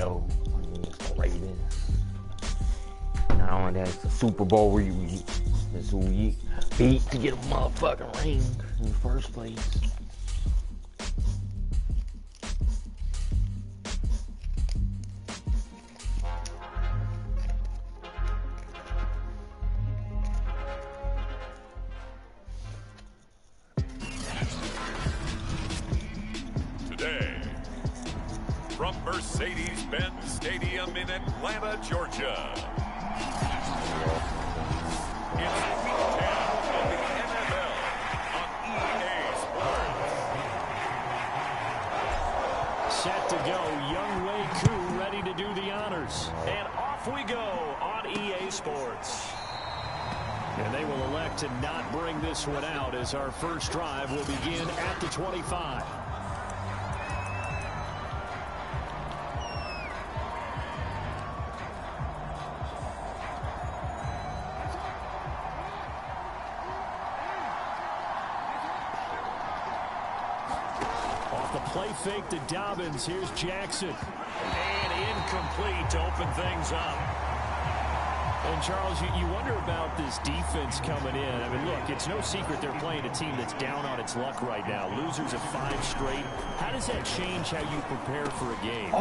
go against the Ravens. Not only that, it's a Super Bowl rematch. That's who you beat to get a motherfucking ring in the first place. From Mercedes-Benz Stadium in Atlanta, Georgia. It's Week 10 of the NFL on EA Sports. Set to go, Young Wei Koo ready to do the honors. And off we go on EA Sports. And they will elect to not bring this one out as our first drive will begin at the 25. Play fake to Dobbins. Here's Jackson. And incomplete to open things up. And, Charles, you wonder about this defense coming in. I mean, look, it's no secret they're playing a team that's down on its luck right now. Losers of 5 straight. How does that change how you prepare for a game? The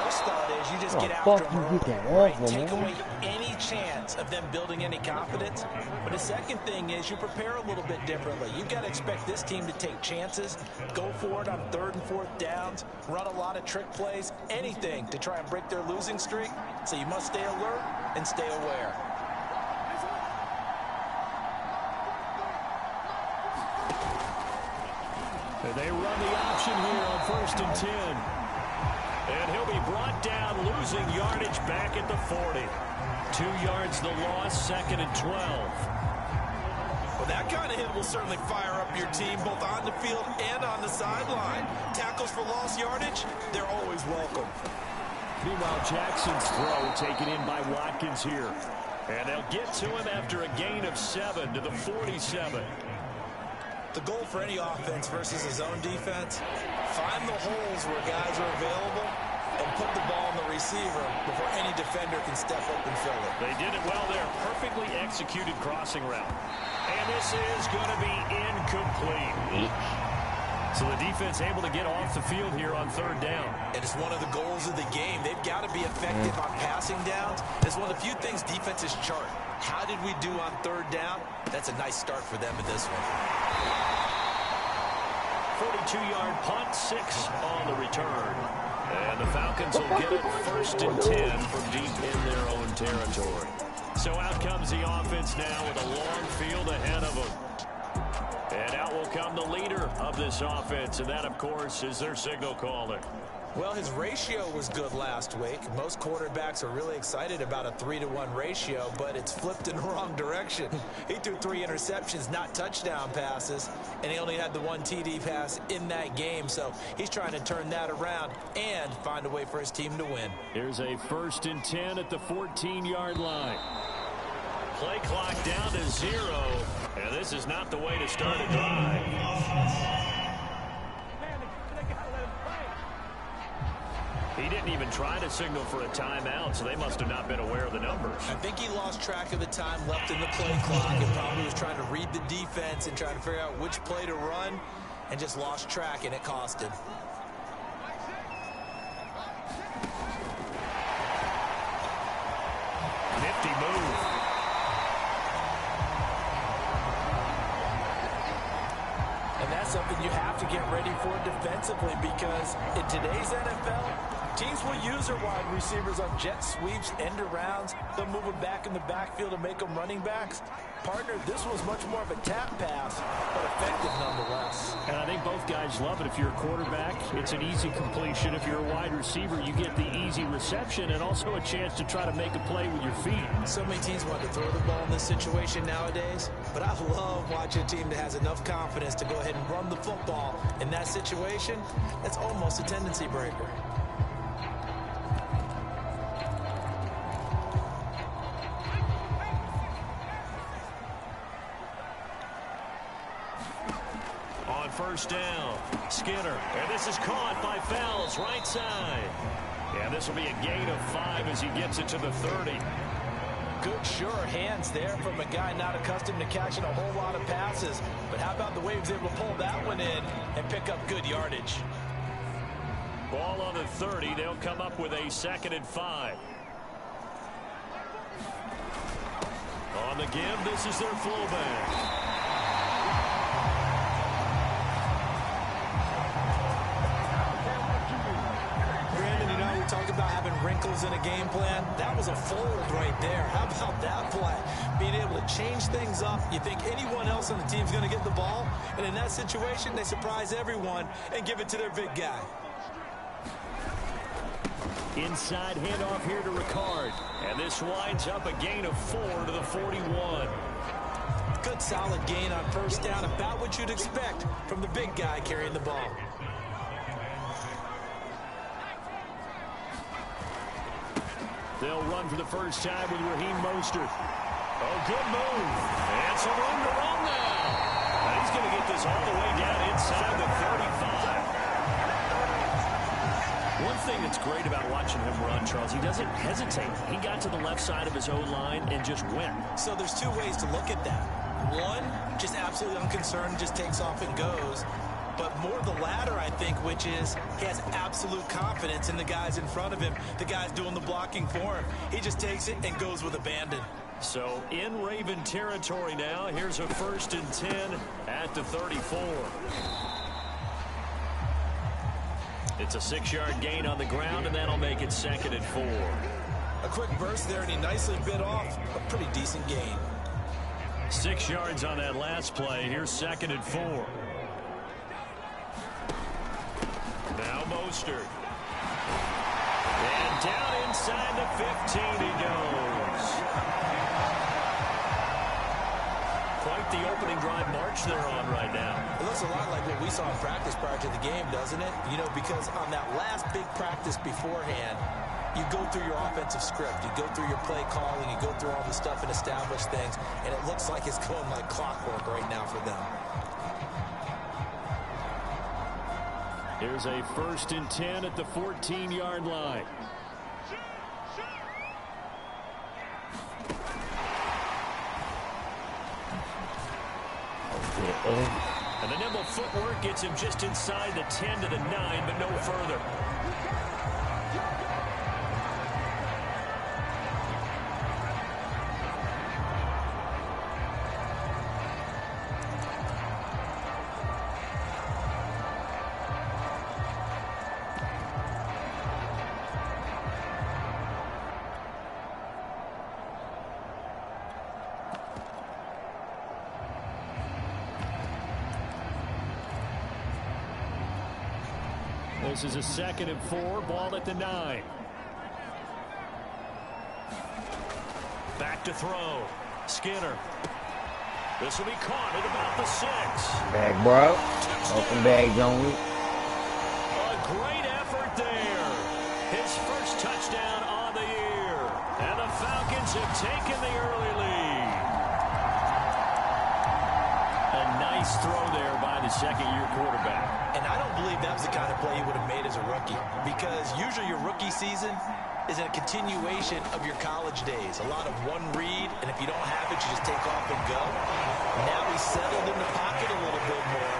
first thought is you just get after them, right? Take away any chance of them building any confidence. But the second thing is you prepare a little bit differently. You've got to expect this team to take chances, go for it on 3rd and 4th downs, run a lot of trick plays, anything to try and break their losing streak. So you must stay alert and stay aware. And they run the option here on 1st and 10. And he'll be brought down, losing yardage back at the 40. 2 yards the loss, 2nd and 12. Well, that kind of hit will certainly fire up your team, both on the field and on the sideline. Tackles for lost yardage, they're always welcome. Meanwhile, Jackson's throw taken in by Watkins here. And they'll get to him after a gain of 7 to the 47. The goal for any offense versus his own defense, find the holes where guys are available and put the ball on the receiver before any defender can step up and fill it. They did it well there. Perfectly executed crossing route. And this is going to be incomplete. So the defense able to get off the field here on 3rd down. And it's one of the goals of the game. They've got to be effective on passing downs. It's one of the few things defenses chart. How did we do on 3rd down? That's a nice start for them in this one. 42-yard punt, 6 on the return. And the Falcons will get it 1st and 10 from deep in their own territory. So out comes the offense now with a long field ahead of them. And out will come the leader of this offense, and that, of course, is their signal caller. Well, his ratio was good last week. Most quarterbacks are really excited about a 3-to-1 ratio, but it's flipped in the wrong direction. He threw 3 interceptions, not touchdown passes, and he only had the 1 TD pass in that game. So he's trying to turn that around and find a way for his team to win. Here's a 1st and 10 at the 14-yard line. Play clock down to 0, and this is not the way to start a drive. He didn't even try to signal for a timeout, so they must have not been aware of the numbers. I think he lost track of the time left in the play clock and probably was trying to read the defense and trying to figure out which play to run and just lost track, and it cost him. Nifty move. And that's something you have to get ready for defensively, because in today's NFL, teams will use their wide receivers on jet sweeps, end arounds. They'll move them back in the backfield to make them running backs. Partner, this was much more of a tap pass, but effective nonetheless. And I think both guys love it. If you're a quarterback, it's an easy completion. If you're a wide receiver, you get the easy reception and also a chance to try to make a play with your feet. So many teams want to throw the ball in this situation nowadays, but I love watching a team that has enough confidence to go ahead and run the football. In that situation, that's almost a tendency breaker. On 1st down, Skinner. And this is caught by Fells, right side. And this will be a gain of 5 as he gets it to the 30. Good, sure hands there from a guy not accustomed to catching a whole lot of passes. But how about the way he was able to pull that one in and pick up good yardage? Ball on the 30. They'll come up with a 2nd and 5. On the give, this is their fullback. Talk about having wrinkles in a game plan. That was a fold right there. How about that play? Being able to change things up. You think anyone else on the team is going to get the ball, and in that situation, they surprise everyone and give it to their big guy. Inside handoff here to Ricard. And this winds up a gain of 4 to the 41. Good solid gain on first down. About what you'd expect from the big guy carrying the ball. They'll run for the first time with Raheem Mostert. Oh, good move. And some room to run now. And he's going to get this all the way down inside the 35. One thing that's great about watching him run, Charles, he doesn't hesitate. He got to the left side of his O-line and just went. So there's two ways to look at that. One, just absolutely unconcerned, just takes off and goes. But more the latter, I think, which is he has absolute confidence in the guys in front of him, the guys doing the blocking for him. He just takes it and goes with abandon. So in Raven territory now, here's a 1st and 10 at the 34. It's a 6-yard gain on the ground, and that'll make it 2nd and 4. A quick burst there, and he nicely bit off a pretty decent gain. 6 yards on that last play. Here's 2nd and 4. Now Mostert. And down inside the 15 he goes. Quite the opening drive march they're on right now. It looks a lot like what we saw in practice prior to the game, doesn't it? You know, because on that last big practice beforehand, you go through your offensive script, you go through your play calling, you go through all the stuff and establish things, and it looks like it's going like clockwork right now for them. Here's a 1st and 10 at the 14-yard line. And the nimble footwork gets him just inside the 10 to the 9, but no further. This is a 2nd and 4, ball at the 9. Back to throw. Skinner. This will be caught at about the 6. Back, bro. Open bag, Joey. A great effort there. His first touchdown on the year. And the Falcons have taken the early lead. A nice throw there by the second-year quarterback. And I don't believe that was the kind of play he would have made as a rookie, because usually your rookie season is a continuation of your college days. A lot of one read, and if you don't have it, you just take off and go. Now he's settled in the pocket a little bit more,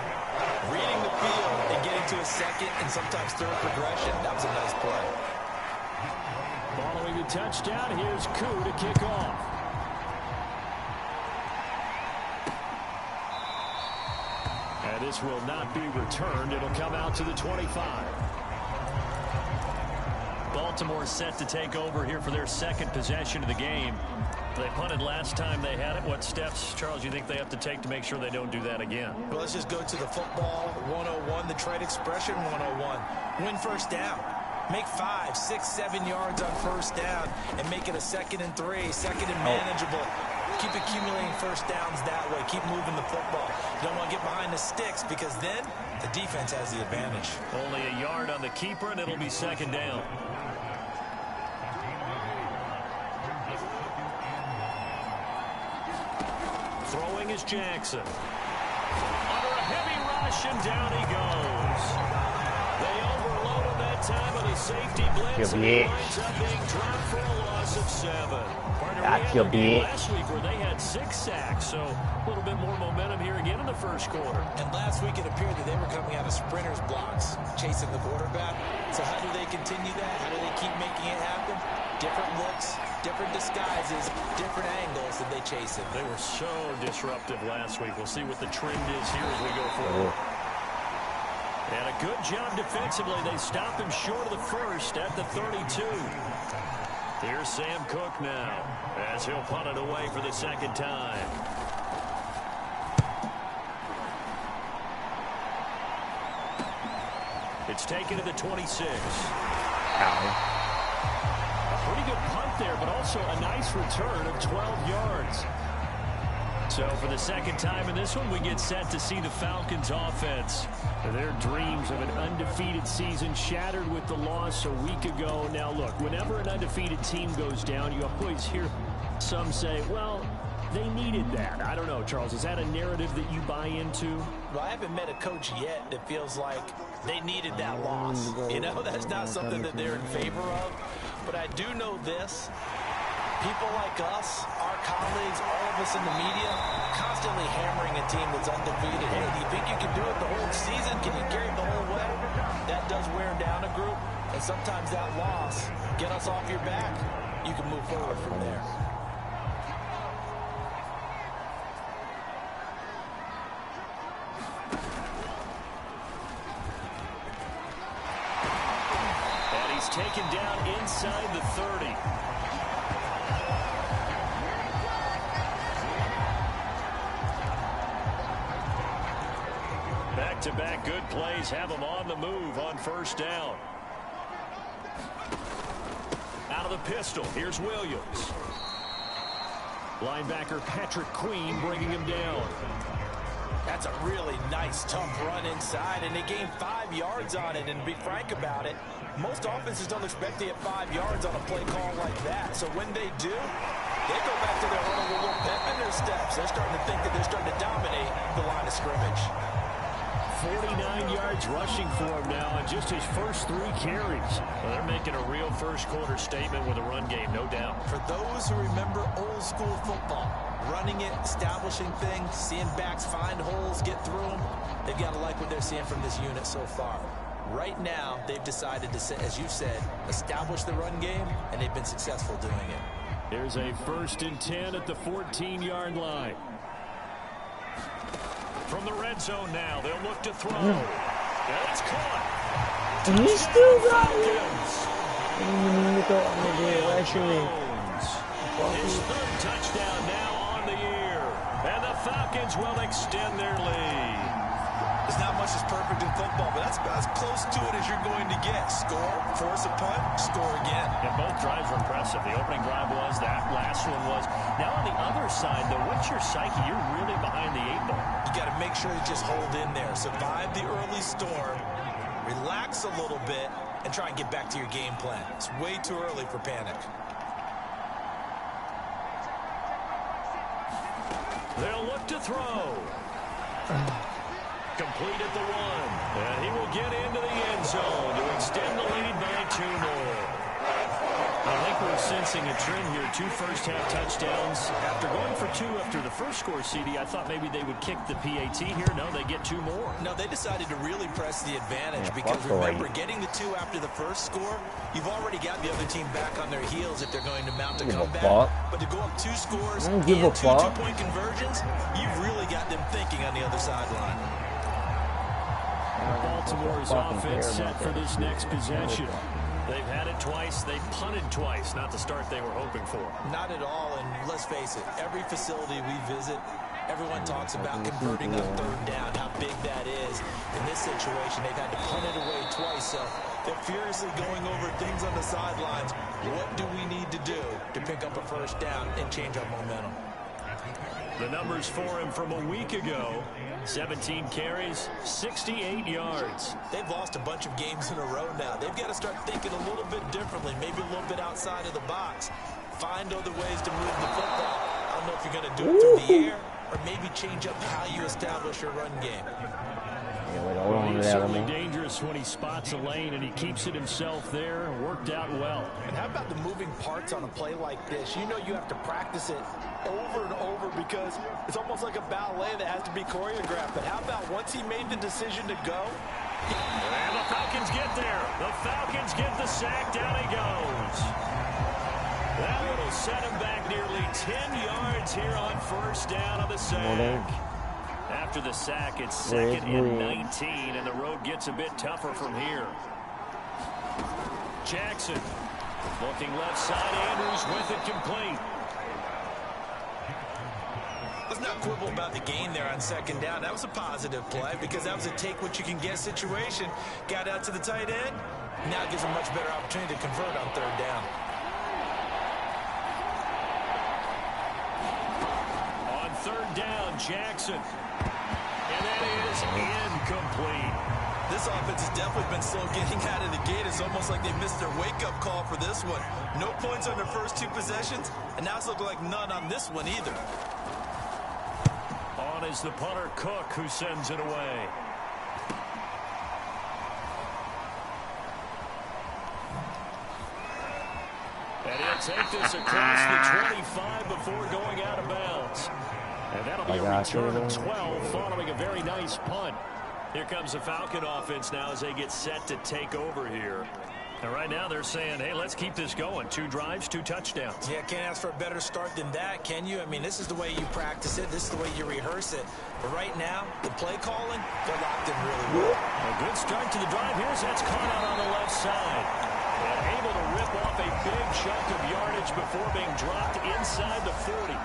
reading the field and getting to a second and sometimes third progression. That was a nice play. Following the touchdown, here's Koo to kick off. And this will not be returned. It'll come out to the 25. Baltimore set to take over here for their 2nd possession of the game. They punted last time they had it. What steps, Charles, you think they have to take to make sure they don't do that again? Well, let's just go to the football 101, the trade expression 101. Win first down. Make 5, 6, 7 yards on first down and make it a 2nd and 3, 2nd and manageable. Keep accumulating first downs that way. Keep moving the football. You don't want to get behind the sticks, because then the defense has the advantage. Only a yard on the keeper, and it'll be 2nd down. Throwing is Jackson. Under a heavy rush, and down he goes. They overloaded that time on a safety blitz, and he winds up being dropped for a loss of 7. Got your bitch. Last week where they had 6 sacks, so a little bit more momentum here again in the first quarter. And last week it appeared that they were coming out of sprinters blocks, chasing the quarterback. So how do they continue that? How do they keep making it happen? Different looks, different disguises, different angles that they chase it. They were so disruptive last week. We'll see what the trend is here as we go forward. And a good job defensively. They stop him short of the first at the 32. Here's Sam Cook now as he'll punt it away for the second time. It's taken to the 26. Ow. A pretty good punt there, but also a nice return of 12 yards. So for the second time in this one, we get set to see the Falcons offense. Their dreams of an undefeated season shattered with the loss a week ago. Now look, whenever an undefeated team goes down, you always hear some say, well, they needed that. I don't know, Charles, is that a narrative that you buy into? Well, I haven't met a coach yet that feels like they needed that loss. You know, that's not something that they're in favor of. But I do know this. People like us, our colleagues, all of us in the media, constantly hammering a team that's undefeated. Hey, do you think you can do it the whole season? Can you carry it the whole way? That does wear down a group. And sometimes that loss, get us off your back, you can move forward from there. And he's taken down inside the 30. Back-to-back good plays have them on the move on first down. Out of the pistol, here's Williams. Linebacker Patrick Queen bringing him down. That's a really nice, tough run inside, and they gained 5 yards on it. And to be frank about it, most offenses don't expect to get 5 yards on a play call like that. So when they do, they go back to their huddle with a little pep in their steps. They're starting to think that they're starting to dominate the line of scrimmage. 49 yards rushing for him now on just his first 3 carries. Well, they're making a real first quarter statement with a run game, no doubt. For those who remember old school football, running it, establishing things, seeing backs find holes, get through them, they've got to like what they're seeing from this unit so far. Right now, they've decided to, as you said, establish the run game, and they've been successful doing it. Here's a 1st and 10 at the 14-yard line. From the red zone now, they'll look to throw. And it's caught. He still got it. His 3rd touchdown now on the year. And the Falcons will extend their lead. There's not much that's perfect in football, but that's about as close to it as you're going to get. Score, force a punt, score again. And both drives were impressive. The opening drive was, that last one was. Now on the other side, though, what's your psyche? You're really behind the 8 ball. You got to make sure you just hold in there. Survive the early storm, relax a little bit, and try and get back to your game plan. It's way too early for panic. They'll look to throw. Complete at the 1. And he will get into the end zone to extend the lead by 2 more. I think we're sensing a trend here. 2 first-half touchdowns. After going for 2 after the first score, CD, I thought maybe they would kick the PAT here. No, they get 2 more. No, they decided to really press the advantage because remember, getting the 2 after the first score, you've already got the other team back on their heels if they're going to mount a comeback. But to go up 2 scores and 2 two-point conversions, you've really got them thinking on the other sideline. Baltimore's offense set for this next possession. They've had it twice. They've punted twice. Not the start they were hoping for. Not at all. And let's face it, every facility we visit, everyone talks about converting on 3rd down, how big that is. In this situation, they've had to punt it away twice. So they're furiously going over things on the sidelines. What do we need to do to pick up a 1st down and change our momentum? The numbers for him from a week ago, 17 carries, 68 yards. They've lost a bunch of games in a row now. They've got to start thinking a little bit differently, maybe a little bit outside of the box. Find other ways to move the football. I don't know if you're going to do it through the air or maybe change up how you establish your run game. Hold on to He's that certainly one. dangerous when he spots a lane, and he keeps it himself there. Worked out well. And how about the moving parts on a play like this? You know you have to practice it over and over because it's almost like a ballet that has to be choreographed. But how about once he made the decision to go? And the Falcons get there. The Falcons get the sack. Down he goes. That one will set him back nearly 10 yards here on first down of the sack. After the sack, it's second and 19, and the road gets a bit tougher from here. Jackson looking left side. Andrews with it complete. Let's not quibble about the gain there on second down. That was a positive play because that was a take-what-you-can-get situation. Got out to the tight end. Now gives a much better opportunity to convert on third down. On third down, Jackson. And that is incomplete. This offense has definitely been slow getting out of the gate. It's almost like they missed their wake-up call for this one. No points on their first two possessions, and now it's looking like none on this one either. On is the punter, Cook, who sends it away. And he'll take this across the 25 before going out of bounds. And that'll be a return of 12 following a very nice punt. Here comes the Falcon offense now as they get set to take over here. And right now they're saying, hey, let's keep this going. 2 drives, 2 touchdowns. Yeah, can't ask for a better start than that, can you? I mean, this is the way you practice it. This is the way you rehearse it. But right now, the play calling, they're locked in really well. A good start to the drive. Here's that's caught out on the left side. And able to rip off a big chunk of yardage before being dropped inside the 40.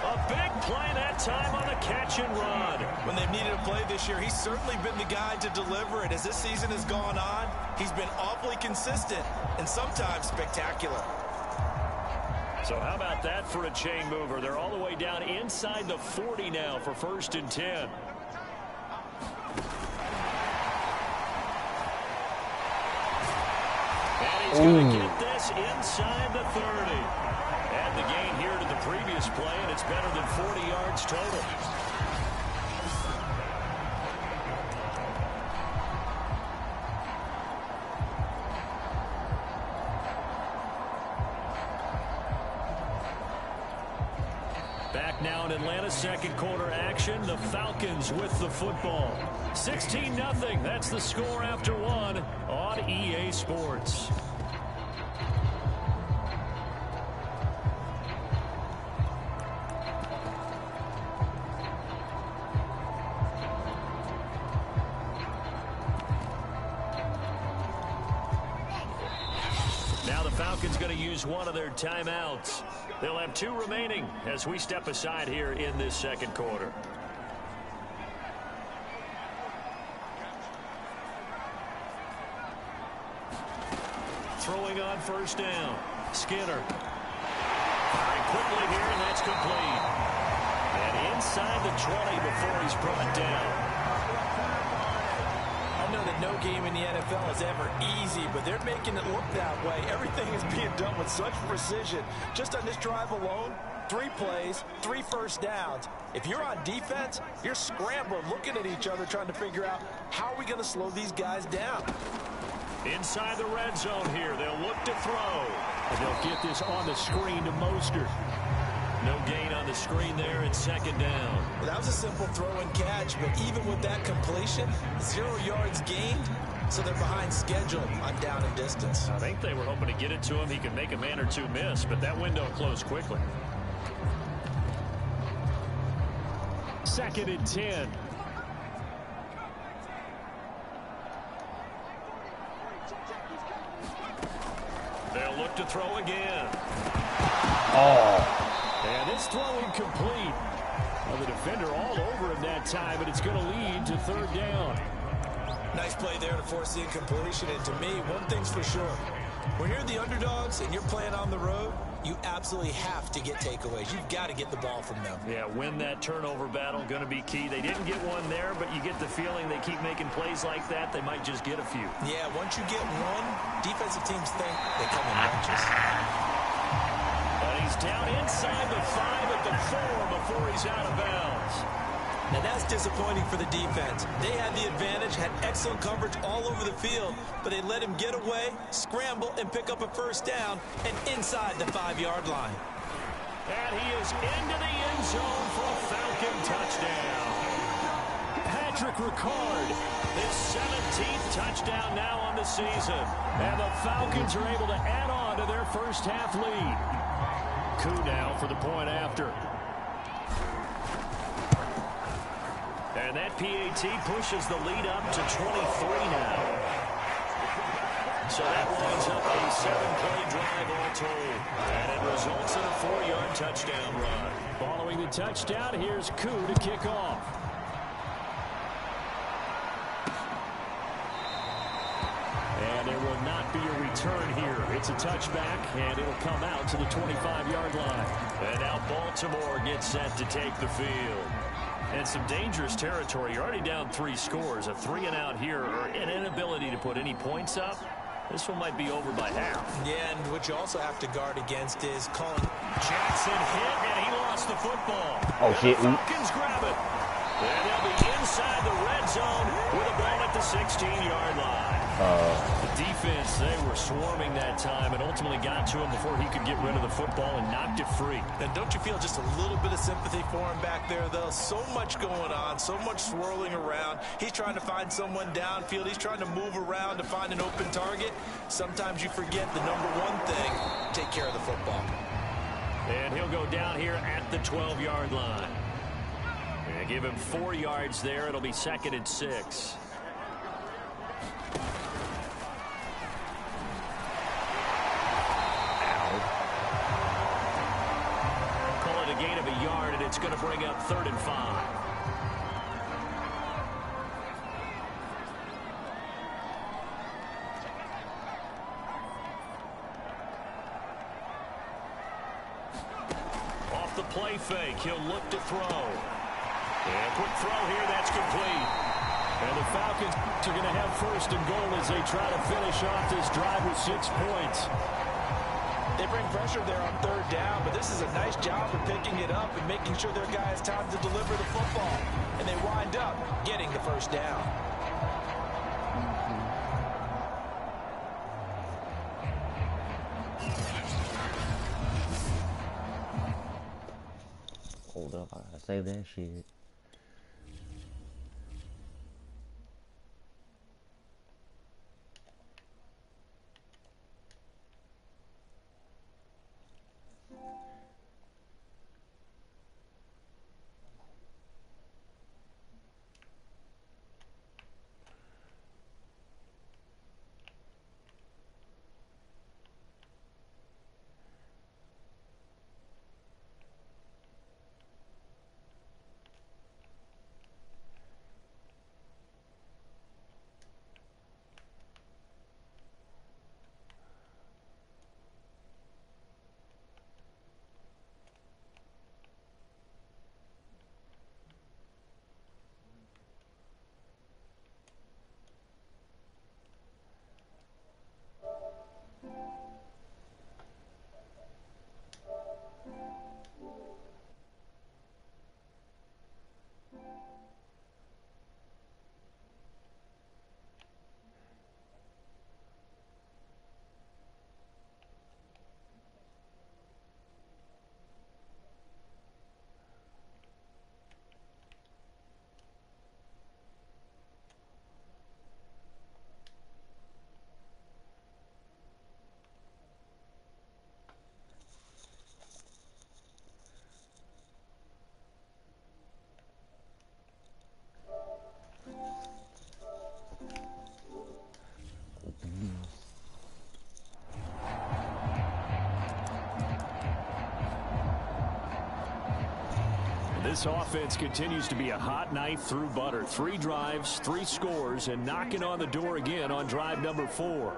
A big play that time on the catch and run. When they've needed a play this year, he's certainly been the guy to deliver it. As this season has gone on, he's been awfully consistent and sometimes spectacular. So how about that for a chain mover? They're all the way down inside the 40 now for first and 10. And he's going to get this inside the 30. And the gain here to the previous play, and it's better than 40 yards total. Back now in Atlanta, second quarter action. The Falcons with the football. 16-0. That's the score after 1 on EA Sports. Now the Falcons going to use one of their timeouts. They'll have 2 remaining as we step aside here in this second quarter. Throwing on first down. Skinner. Very quickly here, and that's complete. And inside the 20 before he's brought down. I know that no game in the NFL is ever easy, but they're making it look that way. Everything is being done with such precision. Just on this drive alone, 3 plays, 3 first downs. If you're on defense, you're scrambling, looking at each other, trying to figure out how are we going to slow these guys down. Inside the red zone here, they'll look to throw. And they'll get this on the screen to Mostert. No gain on the screen there at second down. Well, that was a simple throw and catch, but even with that completion, 0 yards gained, so they're behind schedule on down and distance. I think they were hoping to get it to him. He could make a man or 2 miss, but that window closed quickly. Second and 10. They'll look to throw again. And this throw incomplete. Well, the defender all over him that time, but it's going to lead to third down. Nice play there to force the incompletion. And to me, one thing's for sure. When you're the underdogs and you're playing on the road, you absolutely have to get takeaways. You've got to get the ball from them. Yeah, win that turnover battle, going to be key. They didn't get one there, but you get the feeling they keep making plays like that, they might just get a few. Yeah, once you get one, defensive teams think they come in bunches. But he's down inside the 5 at the 4 before he's out of bounds. Now that's disappointing for the defense. They had the advantage, had excellent coverage all over the field, but they let him get away, scramble, and pick up a first down and inside the 5-yard line. And he is into the end zone for a Falcon touchdown. Patrick Ricard, his 17th touchdown now on the season. And the Falcons are able to add on to their first half lead. Coup now for the point after. And that PAT pushes the lead up to 23 now. So that winds up a 7-play drive all told. And it results in a 4-yard touchdown run. Following the touchdown, here's Coup to kick off. And there will not be a return here. It's a touchback, and it'll come out to the 25-yard line. And now Baltimore gets set to take the field. And some dangerous territory. You're already down 3 scores. A 3-and-out here, or an inability to put any points up. This one might be over by half. Yeah, and what you also have to guard against is calling. Jackson hit, and he lost the football. Oh, shit. The Falcons grab it. And they'll be inside the red zone with a ball at the 16-yard line. The defense, they were swarming that time and ultimately got to him before he could get rid of the football and knocked it free. And don't you feel just a little bit of sympathy for him back there, though? So much going on, so much swirling around. He's trying to find someone downfield. He's trying to move around to find an open target. Sometimes you forget the number one thing, take care of the football. And he'll go down here at the 12-yard line. And give him 4 yards there. It'll be 2nd and 6. Gain of a yard, and it's going to bring up 3rd and 5. Off the play fake, he'll look to throw. And quick throw here, that's complete. And the Falcons are going to have 1st and goal as they try to finish off this drive with 6 points. They bring pressure there on 3rd down, but this is a nice job of picking it up and making sure their guy has time to deliver the football. And they wind up getting the 1st down. Hold up, I gotta save that shit. This offense continues to be a hot knife through butter. 3 drives, 3 scores, and knocking on the door again on drive number 4.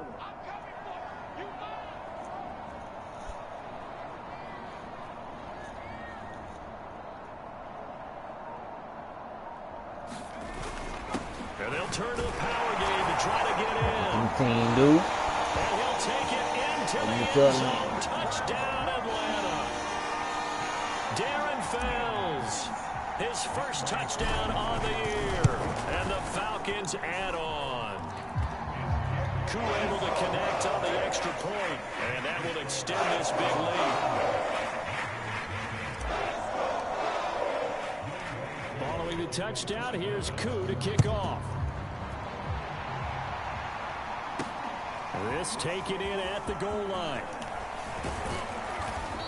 And they'll turn to the power game to try to get in. Dude. And he'll take it into the end zone. Touchdown, Atlanta. Darren Fells. His first touchdown on the year. And the Falcons add on. Koo able to connect on the extra point. And that will extend this big lead. Following the touchdown, here's Koo to kick off. This taken in at the goal line.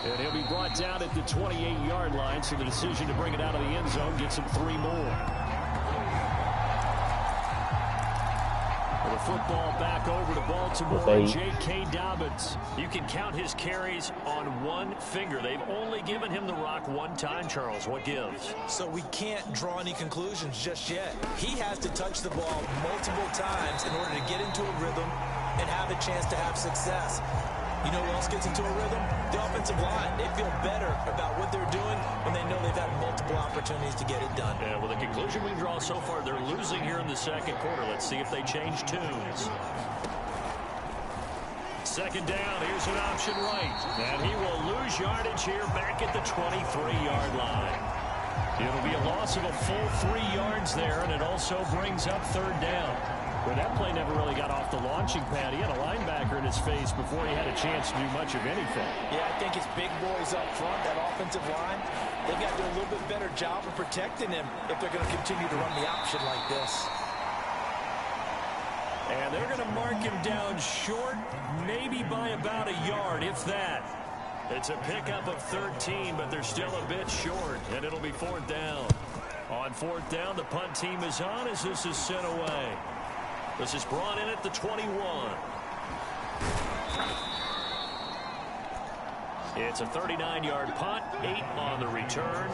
And he'll be brought down at the 28-yard line, so the decision to bring it out of the end zone gets him 3 more. The football back over to Baltimore. J.K. Dobbins. You can count his carries on one finger. They've only given him the rock one time, Charles. What gives? So we can't draw any conclusions just yet. He has to touch the ball multiple times in order to get into a rhythm and have a chance to have success. You know who else gets into a rhythm? The offensive line. They feel better about what they're doing when they know they've had multiple opportunities to get it done. Yeah, well, the conclusion we draw so far, they're losing here in the second quarter. Let's see if they change tunes. Second down, here's an option right. And he will lose yardage here back at the 23-yard line. It'll be a loss of a full 3 yards there, and it also brings up third down. But that play never really got off the launching pad. He had a linebacker in his face before he had a chance to do much of anything. Yeah, I think it's big boys up front, that offensive line. They've got to do a little bit better job of protecting him if they're going to continue to run the option like this. And they're going to mark him down short, maybe by about a yard, if that. It's a pickup of 13, but they're still a bit short, and it'll be fourth down. On fourth down, the punt team is on as this is sent away. This is brought in at the 21. It's a 39-yard punt, 8 on the return.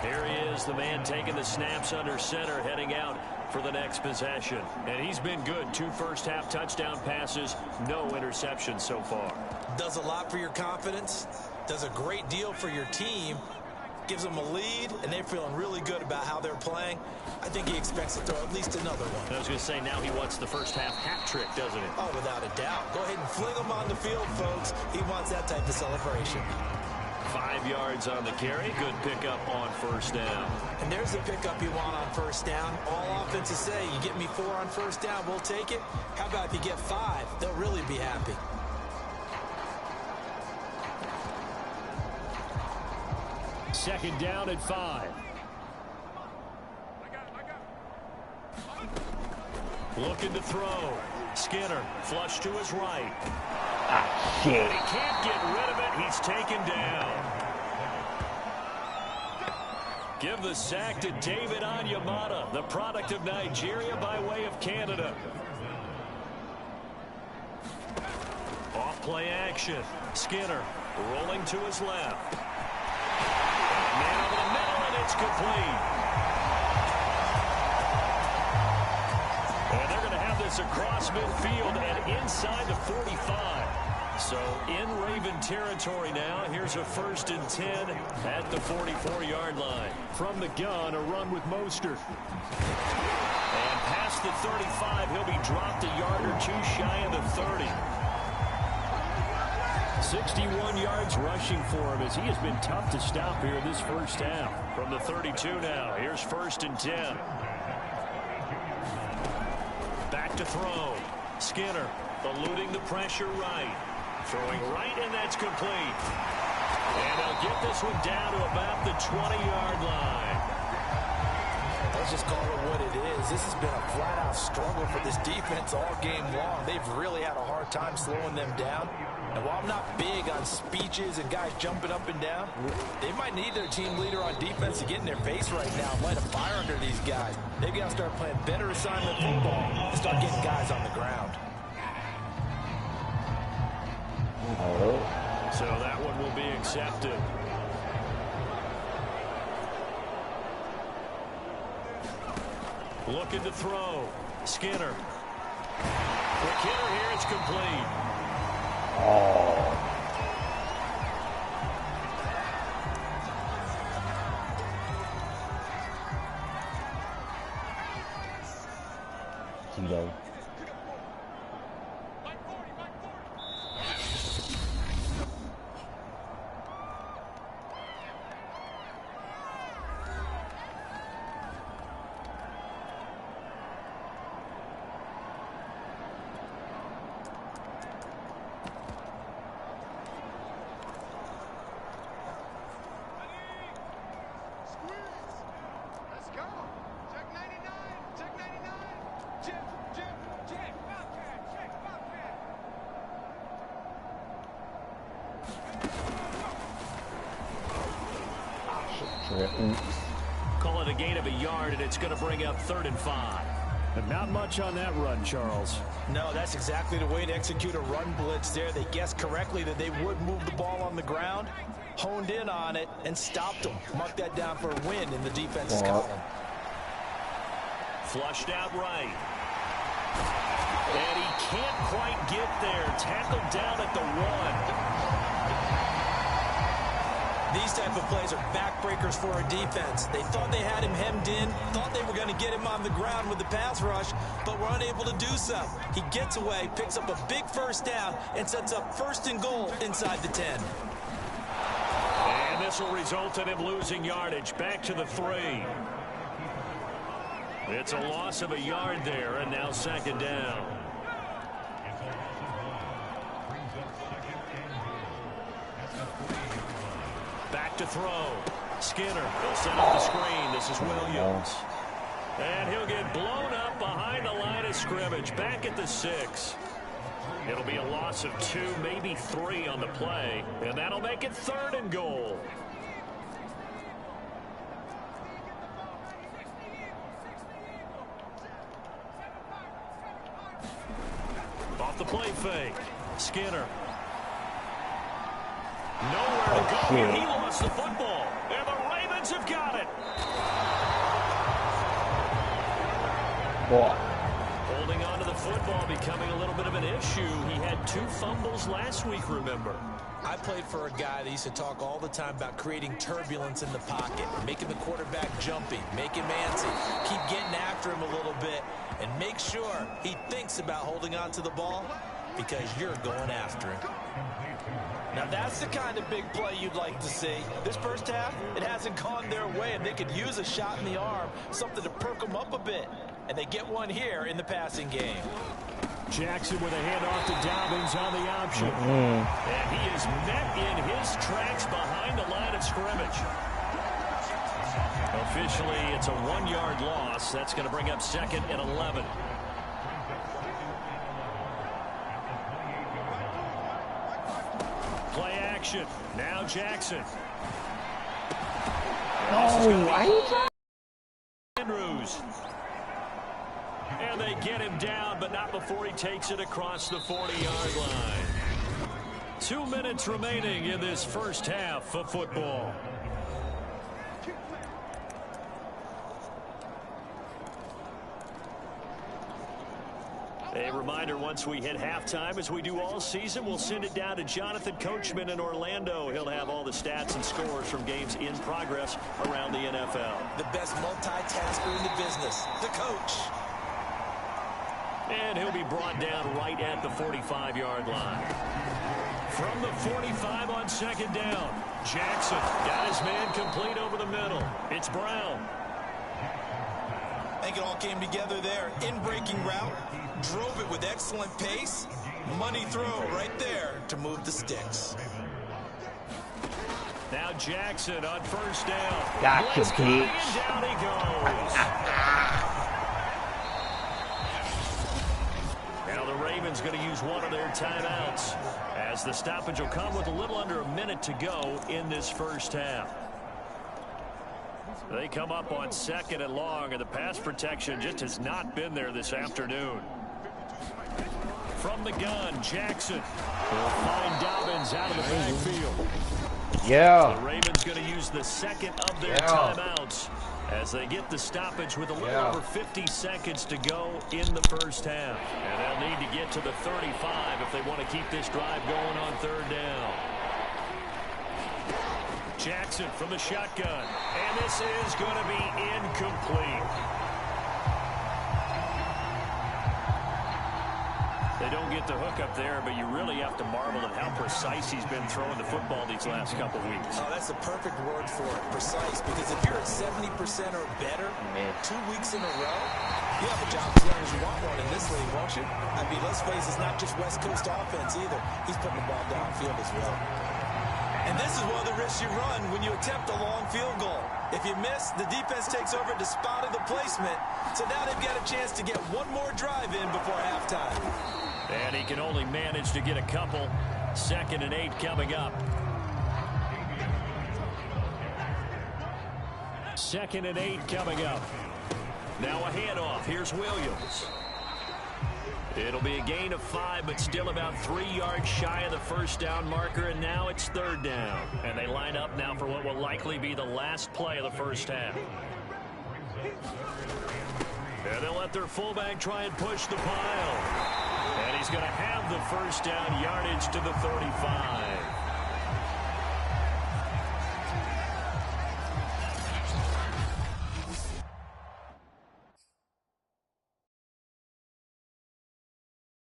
Here he is, the man taking the snaps under center, heading out for the next possession. And he's been good. 2 first-half touchdown passes, no interceptions so far. Does a lot for your confidence, does a great deal for your team, gives them a lead, and they're feeling really good about how they're playing. I think he expects to throw at least another one. I was going to say, now he wants the first-half hat trick, doesn't he? Oh, without a doubt. Go ahead and fling him on the field, folks. He wants that type of celebration. 5 yards on the carry. Good pickup on first down. And there's the pickup you want on first down. All offenses say, you get me 4 on first down, we'll take it. How about if you get 5? They'll really be happy. Second down at 5. Looking to throw. Skinner, flush to his right. Ah, shit. He can't get rid of it. He's taken down. Give the sack to David Onyemata, the product of Nigeria by way of Canada. Off play action. Skinner rolling to his left. Man over the middle, and it's complete. And they're going to have this across midfield and inside the 45. So in Raven territory now. Here's a 1st and 10 at the 44-yard line. From the gun, a run with Mostert. And past the 35, he'll be dropped a yard or 2 shy of the 30. 61 yards rushing for him as he has been tough to stop here this first half. From the 32 now, here's 1st and 10. Back to throw. Skinner eluding the pressure right. Throwing right, and that's complete. And they'll get this one down to about the 20-yard line. Let's just call it what it is. This has been a flat-out struggle for this defense all game long. They've really had a hard time slowing them down. And while I'm not big on speeches and guys jumping up and down, they might need their team leader on defense to get in their face right now and light a fire under these guys. They've got to start playing better assignment football and start getting guys on the ground. So that one will be accepted. Looking to throw. Skinner. Quick hitter here, it's complete. Oh. Tito. Oops. Call it a gain of a yard, and it's going to bring up 3rd and 5. And not much on that run, Charles. No, that's exactly the way to execute a run blitz there. They guessed correctly that they would move the ball on the ground, honed in on it, and stopped them. Mark that down for a win in the defense's column. Flushed out right. And he can't quite get there. Tackled down at the 1. These type of plays are backbreakers for a defense. They thought they had him hemmed in, thought they were going to get him on the ground with the pass rush, but were unable to do so. He gets away, picks up a big first down, and sets up 1st and goal inside the 10. And this will result in him losing yardage. Back to the 3. It's a loss of a yard there, and now 2nd down. Back to throw. Skinner. He'll set up the screen. This is Williams. And he'll get blown up behind the line of scrimmage. Back at the 6. It'll be a loss of 2, maybe 3 on the play. And that'll make it 3rd and goal. Off the play fake. Skinner. Nowhere to go. He lost the football. And the Ravens have got it. Holding on to the football becoming a little bit of an issue. He had 2 fumbles last week, remember. I played for a guy that used to talk all the time about creating turbulence in the pocket, making the quarterback jumpy, make him antsy, keep getting after him a little bit, and make sure he thinks about holding on to the ball because you're going after him. Now that's the kind of big play you'd like to see. This first half, it hasn't gone their way, and they could use a shot in the arm, something to perk them up a bit. And they get one here in the passing game. Jackson with a handoff to Dobbins on the option. And he is met in his tracks behind the line of scrimmage. Officially, it's a 1-yard loss. That's going to bring up 2nd and 11. Play action. Now Jackson. Andrews. And they get him down, but not before he takes it across the 40-yard line. 2 minutes remaining in this first half of football. A reminder, once we hit halftime, as we do all season, we'll send it down to Jonathan Coachman in Orlando. He'll have all the stats and scores from games in progress around the NFL. The best multitasker in the business, the coach. And he'll be brought down right at the 45-yard line. From the 45 on 2nd down, Jackson got his man complete over the middle. It's Brown. I think it all came together there. In-breaking route, drove it with excellent pace. Money throw right there to move the sticks. Now Jackson on 1st down. Gotcha, bitch. And down he goes. Now the Ravens going to use one of their timeouts, as the stoppage will come with a little under a minute to go in this first half. They come up on 2nd and long, and the pass protection just has not been there this afternoon. From the gun, Jackson will find Dobbins out of the backfield. Yeah. The Ravens going to use the 2nd of their timeouts as they get the stoppage with a little over 50 seconds to go in the first half. And they'll need to get to the 35 if they want to keep this drive going on 3rd down. Jackson from the shotgun. And this is going to be incomplete. They don't get the hook up there, but you really have to marvel at how precise he's been throwing the football these last couple weeks. Oh, that's the perfect word for it, precise, because if you're at 70% or better 2 weeks in a row, you have a job as long as you want one in this league, won't you? I mean, let's face it, it's not just West Coast offense either. He's putting the ball downfield as well. And this is one of the risks you run when you attempt a long field goal. If you miss, the defense takes over to spotting the placement. So now they've got a chance to get one more drive in before halftime. And he can only manage to get a couple. 2nd and 8 coming up. 2nd and 8 coming up. Now a handoff. Here's Williams. It'll be a gain of 5, but still about 3 yards shy of the first down marker, and now it's 3rd down. And they line up now for what will likely be the last play of the first half. And they'll let their fullback try and push the pile. And he's going to have the first down, yardage to the 35.